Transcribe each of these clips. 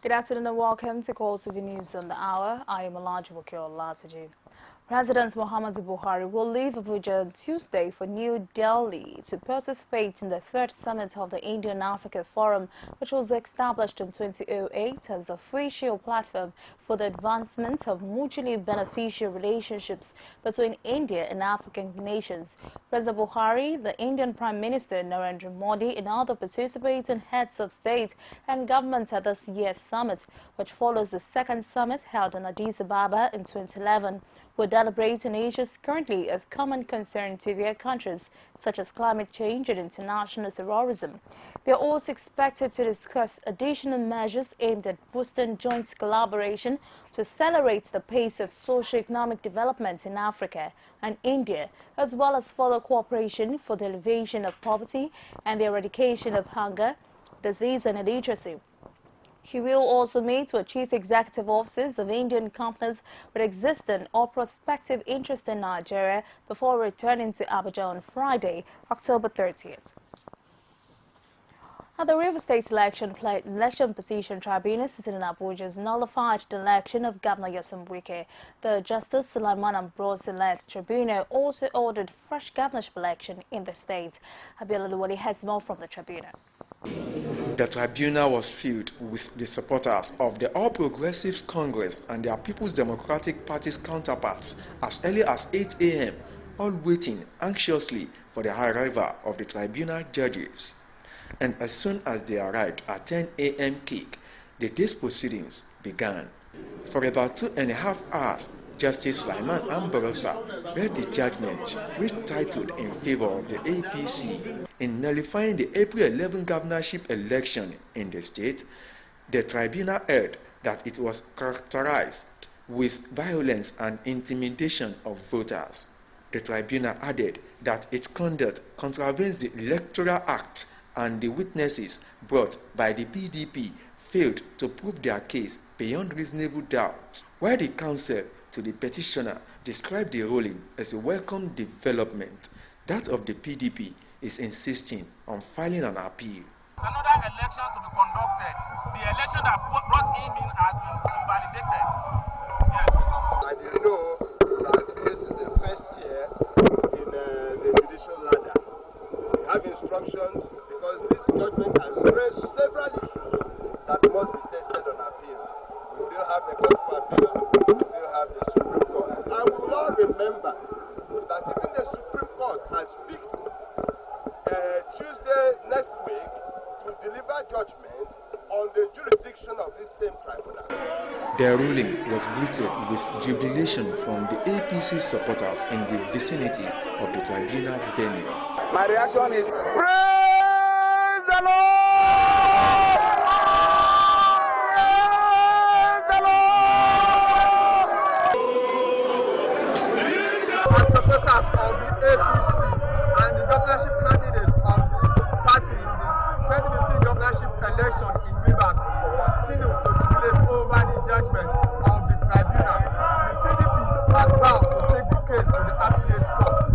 Good afternoon and welcome to CoreTV News on the Hour. I am Olajumoke Olatiji. President Muhammadu Buhari will leave Abuja on Tuesday for New Delhi to participate in the third summit of the Indian-Africa Forum, which was established in 2008 as a official platform for the advancement of mutually beneficial relationships between India and African nations. President Buhari, the Indian Prime Minister Narendra Modi, and other participating heads of state and government at this year's summit, which follows the second summit held in Addis Ababa in 2011. Will deliberate on issues currently of common concern to their countries, such as climate change and international terrorism. They are also expected to discuss additional measures aimed at boosting joint collaboration to accelerate the pace of socio-economic development in Africa and India, as well as further cooperation for the alleviation of poverty and the eradication of hunger, disease and illiteracy. He will also meet with chief executive officers of Indian companies with existing or prospective interest in Nigeria before returning to Abuja on Friday, October 30th. At the River State Election Position Tribunal sitting in Abuja has nullified the election of Governor Nyesom Wike. The Justice Sulaiman Ambrose-led tribunal also ordered fresh governorship election in the state. Abiola Luwali has more from the tribunal. The tribunal was filled with the supporters of the All Progressives Congress and their People's Democratic Party's counterparts as early as 8 a.m., all waiting anxiously for the arrival of the tribunal judges. And as soon as they arrived at 10 a.m. kick, the day's proceedings began. For about 2.5 hours, Justice Sulaiman Ambrose read the judgment, which titled in favor of the APC in nullifying the April 11 governorship election in the state. The tribunal held that it was characterized with violence and intimidation of voters. The tribunal added that its conduct contravenes the Electoral Act and the witnesses brought by the PDP failed to prove their case beyond reasonable doubt, while the counsel to the petitioner described the ruling as a welcome development. That of the PDP is insisting on filing an appeal. Another election to be conducted. The election that brought him in has been invalidated. Yes. And you know that this is the first year in the judicial ladder. We have instructions because this judgment has raised several issues that must be tested on appeal. We still have the Court of Appeal, we still have the Supreme Court. And we will all remember that even the Supreme Court has fixed Tuesday next week to deliver judgment on the jurisdiction of this same tribunal. The ruling was greeted with jubilation from the APC supporters in the vicinity of the tribunal venue. My reaction is, praise the Lord! Praise the Lord! As supporters of the APC and the governorship candidates of the party in the 2015 governorship election in Rivers continues to jubilate over the judgment of the tribunal. The PDP are bound to take the case to the appellate court,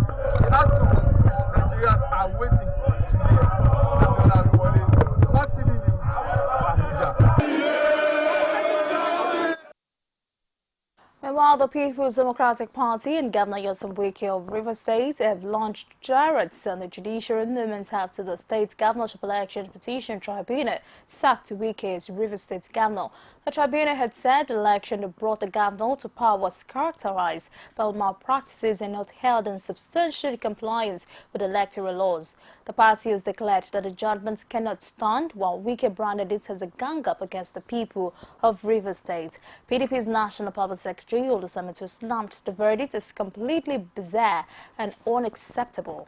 the outcome of which Nigerians are waiting to hear. Abiola Luwali, CoreTV News, Abuja. Meanwhile, the People's Democratic Party and Governor Nyesom Wike of Rivers State have launched raids on the judiciary movement after the state's governorship election petition tribunal sacked Wike as Rivers State governor. The tribunal had said the election that brought the governor to power was characterized by malpractices and not held in substantial compliance with electoral laws. The party has declared that the judgment cannot stand, while Wike branded it as a gang-up against the people of Rivers State. PDP's National Public Secretary Olusegun snapped the verdict as completely bizarre and unacceptable.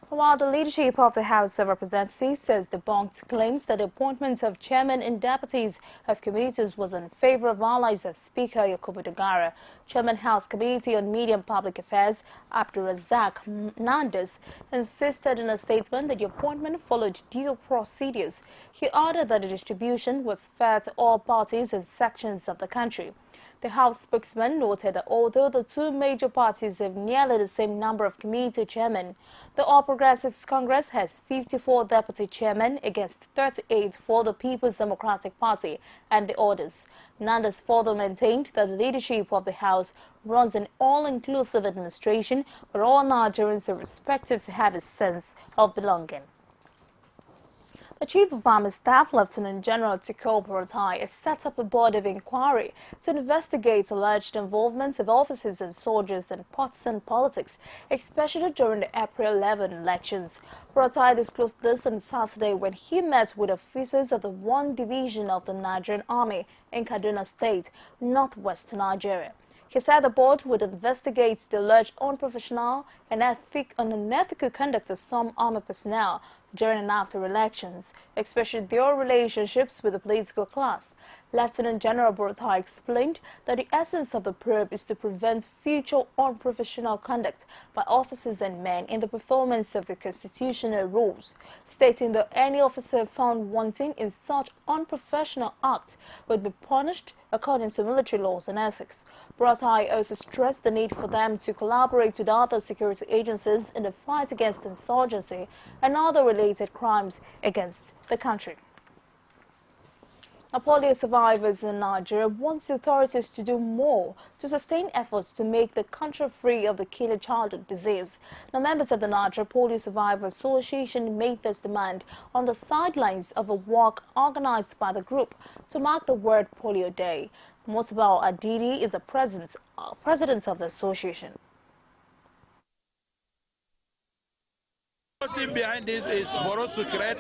While the leadership of the House of Representatives has debunked claims that the appointment of chairman and deputies of committees was in favor of allies of Speaker Yakubu Dogara, Chairman House Committee on Media and Public Affairs Abdulrazak Nandas insisted in a statement that the appointment followed due procedures. He ordered that the distribution was fair to all parties and sections of the country. The House spokesman noted that although the two major parties have nearly the same number of committee chairmen, the All Progressives Congress has 54 deputy chairmen against 38 for the People's Democratic Party and the others. Nandas further maintained that the leadership of the House runs an all-inclusive administration where all Nigerians are expected to have a sense of belonging. The Chief of Army Staff, Lieutenant General Tiko Buratai, has set up a board of inquiry to investigate alleged involvement of officers and soldiers in partisan politics, especially during the April 11 elections. Buratai disclosed this on Saturday when he met with officers of the 1 Division of the Nigerian Army in Kaduna State, northwest Nigeria. He said the board would investigate the alleged unprofessional and unethical conduct of some army personnel during and after elections, especially their relationships with the political class. Lieutenant General Buratai explained that the essence of the probe is to prevent future unprofessional conduct by officers and men in the performance of the constitutional rules, stating that any officer found wanting in such unprofessional act would be punished according to military laws and ethics. Buratai also stressed the need for them to collaborate with other security agencies in the fight against insurgency and other related crimes against the country. Now, polio survivors in Nigeria want the authorities to do more to sustain efforts to make the country free of the killer childhood disease. Now, members of the Nigeria Polio Survivors Association made this demand on the sidelines of a walk organized by the group to mark the World Polio Day. Musabal Adidi is the president of the association. The team behind this is for us to create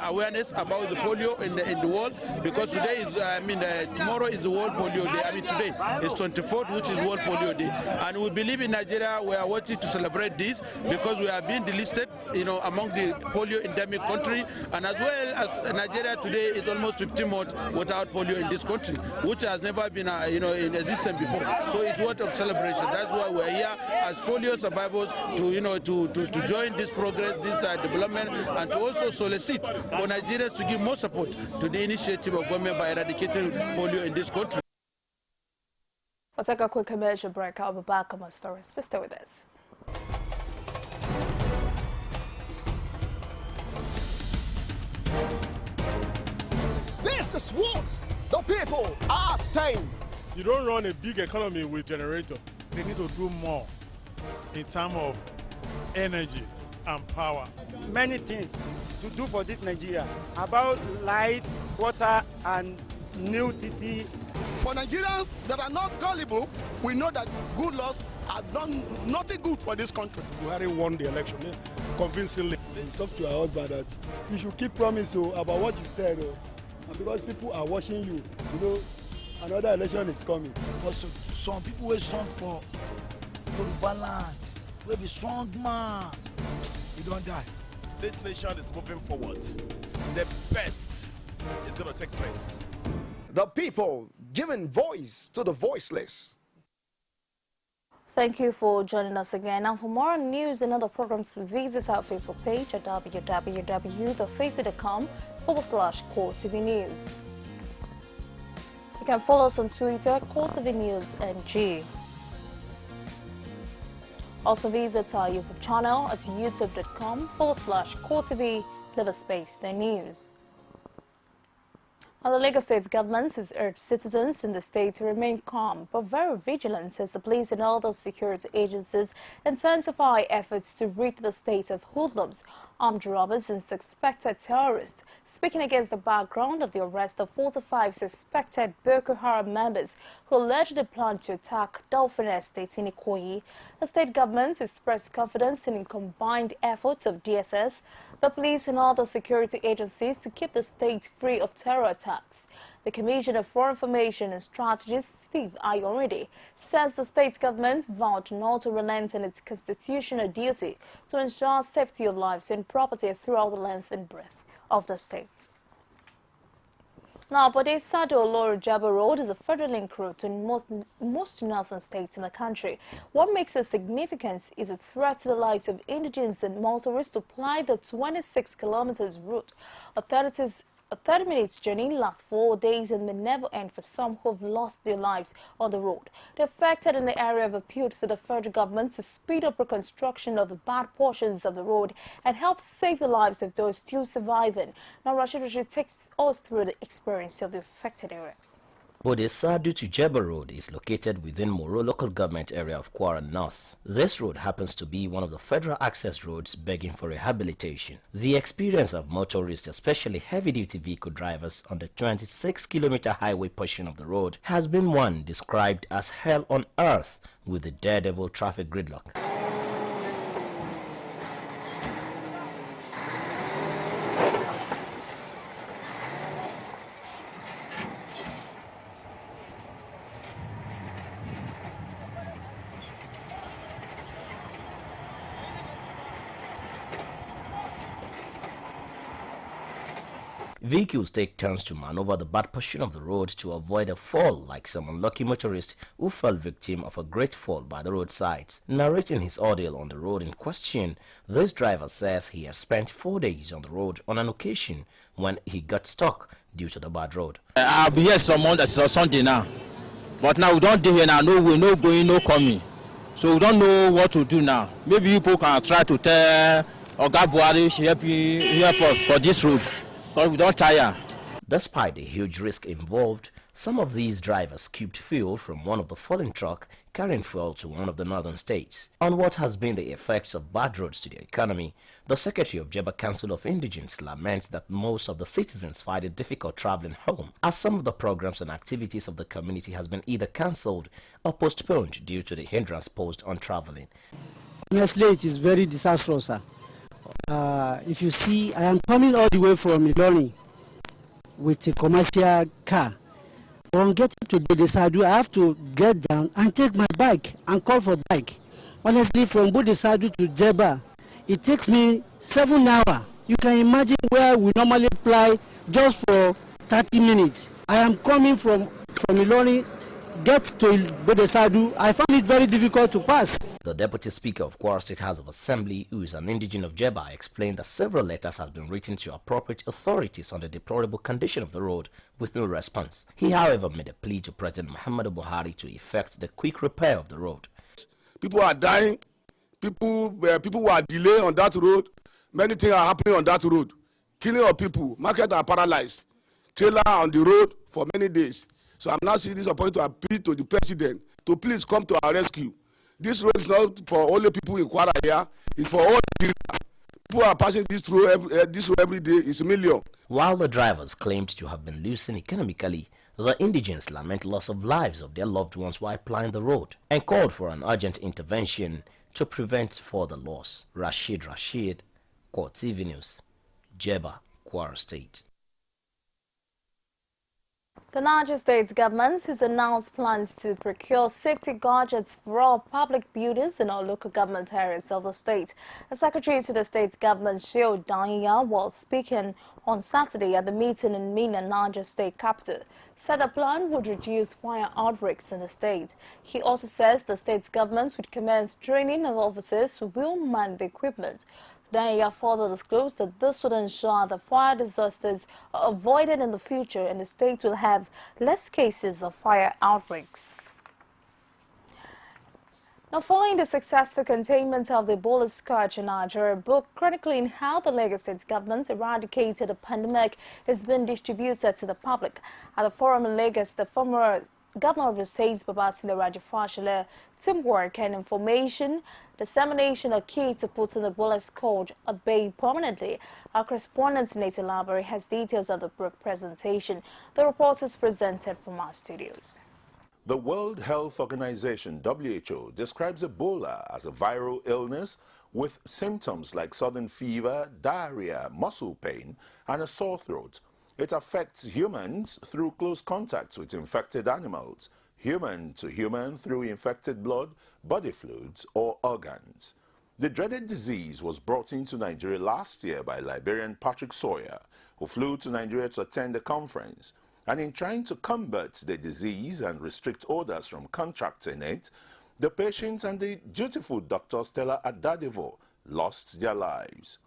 awareness about the polio in the world, because today is, tomorrow is the World Polio Day. Today is 24th, which is World Polio Day, and we believe in Nigeria we are wanting to celebrate this because we are being delisted, among the polio endemic country, and as well as Nigeria today is almost 15 months without polio in this country, which has never been, in existence before. So it's worth of celebration. That's why we're here as polio survivors to join this progress, this development, and to also solicit for Nigerians to give more support to the initiative of government by eradicating polio in this country. We'll take a quick commercial break. I'll be back on my stories. Please stay with us. This is what the people are saying. You don't run a big economy with generator. They need to do more in terms of energy and power. Many things to do for this Nigeria about lights, water, and new TT. For Nigerians that are not gullible, we know that good laws have done nothing good for this country. Buhari won the election convincingly. Talk to our husband that you should keep promise about what you said, and because people are watching you, another election is coming. Also, some people will strong for Yoruba land. Will be strong man. You don't die. This nation is moving forward. The best is going to take place. The people giving voice to the voiceless. Thank you for joining us again. And for more news and other programs, please visit our Facebook page at www.facebook.com/CoreTV News. You can follow us on Twitter, CoreTV News NG. Also visit our YouTube channel at youtube.com/CoreTV /the news. Now, the Lagos State government has urged citizens in the state to remain calm but very vigilant as the police and other security agencies intensify efforts to rid the state of hoodlums, armed robbers and suspected terrorists, speaking against the background of the arrest of 45 suspected Boko Haram members who allegedly planned to attack Dolphin Estate in Ikoyi. The state government expressed confidence in combined efforts of DSS, the police and other security agencies to keep the state free of terror attacks. The Commissioner for Information and Strategies, Steve Ayorinde, says the state government vowed not to relent in its constitutional duty to ensure safety of lives and property throughout the length and breadth of the state. Now, Bode Sado Olorujabo Road is a federal link road to most northern states in the country. What makes it significant is a threat to the lives of indigents and motorists to ply the 26 kilometers route. Authorities A 30-minute journey lasts 4 days and may never end for some who have lost their lives on the road. The affected in the area have appealed to the federal government to speed up reconstruction of the bad portions of the road and help save the lives of those still surviving. Now, Rashid takes us through the experience of the affected area. Bodesadu to Jeba Road is located within Moro local government area of Kwara North. This road happens to be one of the federal access roads begging for rehabilitation. The experience of motorists, especially heavy-duty vehicle drivers on the 26-kilometer highway portion of the road, has been one described as hell on earth with the daredevil traffic gridlock. Vehicles take turns to maneuver the bad portion of the road to avoid a fall, like some unlucky motorist who fell victim of a great fall by the roadside. Narrating his ordeal on the road in question, this driver says he has spent 4 days on the road on an occasion when he got stuck due to the bad road. I'll be here some Monday, Sunday now, but now we don't do here now. No way, no going, no coming. So we don't know what to do now. Maybe people can try to tell Oga Buhari she help us for this road. But we don't tire. Despite the huge risk involved, some of these drivers scooped fuel from one of the fallen truck carrying fuel to one of the northern states. On what has been the effects of bad roads to the economy, the Secretary of Jeba Council of Indigenes laments that most of the citizens find it difficult traveling home, as some of the programs and activities of the community has been either cancelled or postponed due to the hindrance posed on traveling. Honestly, it is very disastrous, sir. If you see, I am coming all the way from Iloni with a commercial car. On getting to Bodesadu, I have to get down and take my bike and call for bike. Honestly, from Bodesadu to Jeba, it takes me 7 hours. You can imagine where we normally fly just for 30 minutes. I am coming from Iloni, get to Bodesadu. I found it very difficult to pass. The Deputy Speaker of Kwara State House of Assembly, who is an indigene of Jeba, explained that several letters have been written to appropriate authorities on the deplorable condition of the road with no response. He, however, made a plea to President Muhammadu Buhari to effect the quick repair of the road. People are dying. People who are delayed on that road. Many things are happening on that road. Killing of people. Market are paralyzed. Trailer on the road for many days. So I'm now seeing this opportunity to appeal to the president to please come to our rescue. This road is not for only people in Kwara here. It's for all the people are passing this road every day. It's a million. While the drivers claimed to have been losing economically, the indigenes lament loss of lives of their loved ones while plying the road and called for an urgent intervention to prevent further loss. Rashid, CoreTV News, Jeba, Kwara State. The Niger State government has announced plans to procure safety gadgets for all public buildings in all local government areas of the state. The Secretary to the state government, Shehu Danya, while speaking on Saturday at the meeting in Mina, Niger State capital, said the plan would reduce fire outbreaks in the state. He also says the state's government would commence training of officers who will man the equipment. Danya further disclosed that this would ensure that fire disasters are avoided in the future and the state will have less cases of fire outbreaks. Now, following the successful containment of the Ebola scourge in Nigeria, a book chronicling how the Lagos State government eradicated the pandemic has been distributed to the public. At the forum in Lagos, the former Governor of the State, Babatunde Raji-Fashola, teamwork and information dissemination are key to putting the Ebola scourge at bay permanently. Our correspondent Nathan Library has details of the book presentation. The report is presented from our studios. The World Health Organization, WHO, describes Ebola as a viral illness with symptoms like sudden fever, diarrhea, muscle pain, and a sore throat. It affects humans through close contacts with infected animals, human to human through infected blood, body fluids, or organs. The dreaded disease was brought into Nigeria last year by Liberian Patrick Sawyer, who flew to Nigeria to attend the conference. And in trying to combat the disease and restrict others from contracting it, the patient and the dutiful Dr. Stella Adadevo lost their lives.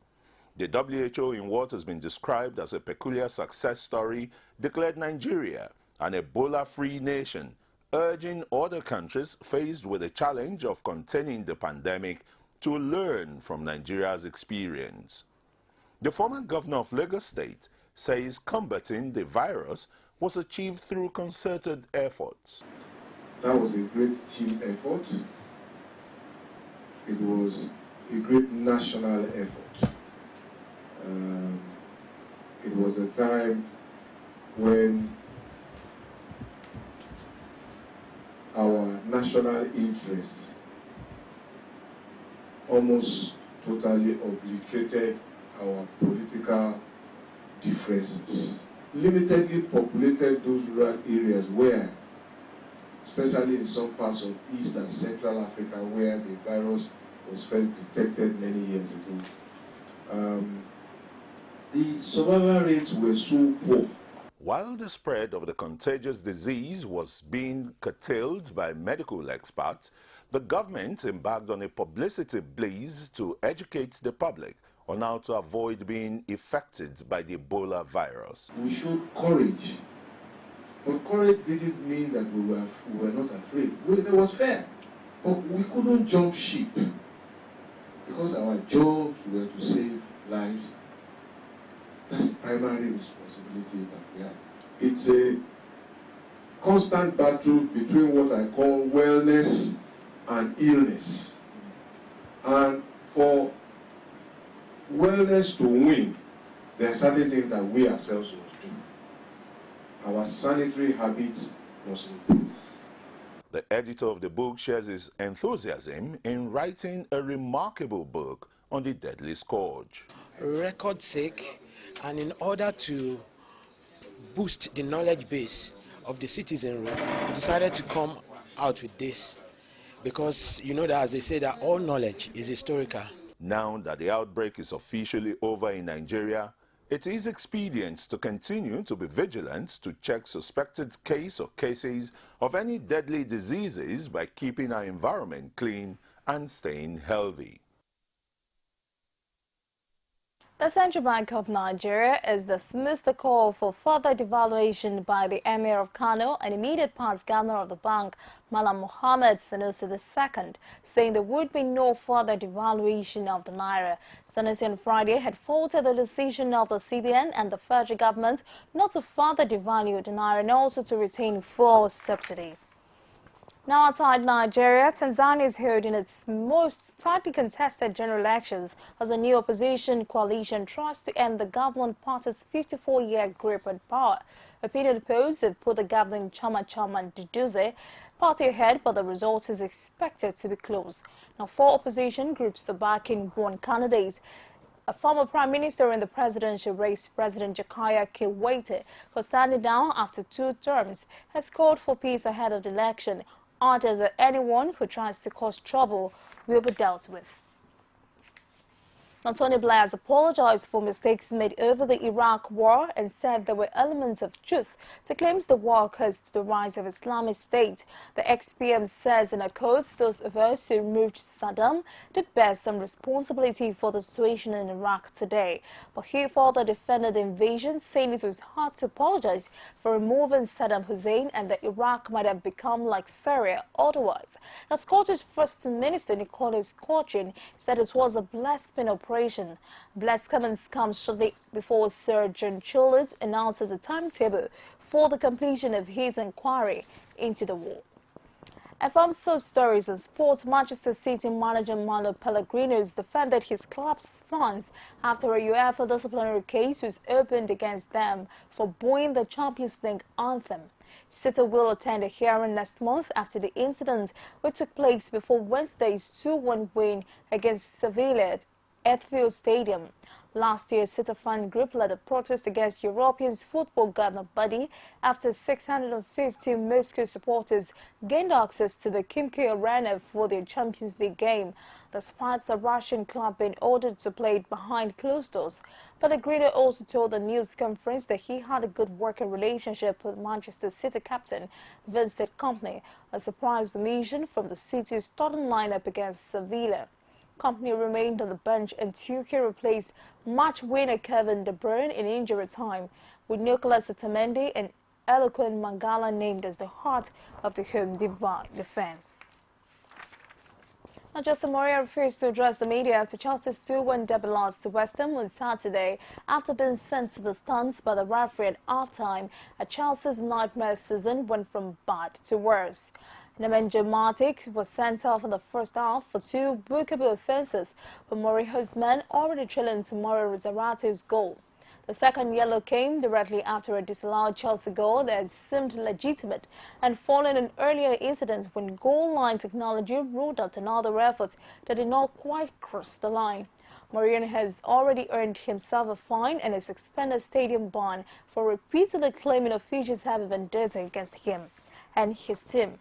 The WHO, in what has been described as a peculiar success story, declared Nigeria an Ebola-free nation, urging other countries faced with the challenge of containing the pandemic to learn from Nigeria's experience. The former governor of Lagos State says combating the virus was achieved through concerted efforts. That was a great team effort. It was a great national effort. It was a time when our national interests almost totally obliterated our political differences. Limitedly populated those rural areas where, especially in some parts of East and Central Africa, where the virus was first detected many years ago. The survival rates were so poor. While the spread of the contagious disease was being curtailed by medical experts, the government embarked on a publicity blaze to educate the public on how to avoid being affected by the Ebola virus. We showed courage, but courage didn't mean that we were not afraid. It was fair, but we couldn't jump ship because our jobs were to save lives. That's the primary responsibility that we have. It's a constant battle between what I call wellness and illness. And for wellness to win, there are certain things that we ourselves must do. Our sanitary habits must improve. The editor of the book shares his enthusiasm in writing a remarkable book on the deadly scourge. Record's sake, and in order to boost the knowledge base of the citizenry, we decided to come out with this because you know that, as they say, that all knowledge is historical. Now that the outbreak is officially over in Nigeria, it is expedient to continue to be vigilant to check suspected case or cases of any deadly diseases by keeping our environment clean and staying healthy. The Central Bank of Nigeria has dismissed the call for further devaluation by the Emir of Kano and immediate past governor of the bank, Malam Mohammed Sanusi II, saying there would be no further devaluation of the naira. Sanusi on Friday had faulted the decision of the CBN and the federal government not to further devalue the naira and also to retain fuel subsidy. Now outside Nigeria, Tanzania is holding its most tightly contested general elections as a new opposition coalition tries to end the governing party's 54-year grip on power. Opinion polls have put the governing Chama Duduze party ahead, but the result is expected to be close. Now, 4 opposition groups are backing one candidate. A former prime minister in the presidential race, President Jakaya Kikwete, who is standing down after 2 terms, has called for peace ahead of the election, added that anyone who tries to cause trouble will be dealt with. Now, Tony Blair has apologized for mistakes made over the Iraq war and said there were elements of truth to claims the war caused the rise of Islamic State. The ex-PM says in a quote, those of us who removed Saddam did bear some responsibility for the situation in Iraq today. But he further defended the invasion, saying it was hard to apologize for removing Saddam Hussein and that Iraq might have become like Syria otherwise. Now, Scottish First Minister Nicola Sturgeon said it was a blessed operation. Blessed comments come shortly before Sir John Chollet announces a timetable for the completion of his inquiry into the war. And from soap stories and sports, Manchester City manager Manuel Pellegrino has defended his club's fans after a UEFA disciplinary case was opened against them for booing the Champions League anthem. City will attend a hearing next month after the incident, which took place before Wednesday's 2-1 win against Sevilla at Etihad Stadium. Last year, City fan group led a protest against European football governing body after 650 Moscow supporters gained access to the Khimki Arena for their Champions League game, despite the Russian club being ordered to play it behind closed doors. Pellegrino also told the news conference that he had a good working relationship with Manchester City captain Vincent Kompany, a surprise omission from the City's starting lineup against Sevilla. Company remained on the bench and Turkey replaced match winner Kevin De Bruyne in injury time, with Nicolas Otamendi and Eloquent Mangala named as the heart of the home defense. Jose Mourinho refused to address the media after Chelsea's 2-1 derby loss to West Ham on Saturday after being sent to the stands by the referee at half-time. Chelsea's nightmare season went from bad to worse. Nemanja Matic was sent off in the first half for 2 bookable offences, but Mourinho's men already trailing to Mauro Zarrate's goal. The second yellow came directly after a disallowed Chelsea goal that seemed legitimate and following an earlier incident when goal line technology ruled out another effort that did not quite cross the line. Mourinho has already earned himself a fine and a suspended stadium ban for repeatedly claiming officials have a vendetta against him and his team.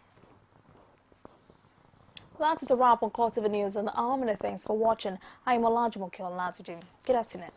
That is a wrap on CoreTV News on the Hour. Thanks for watching. I am Olajumoke Olatuji. Good afternoon.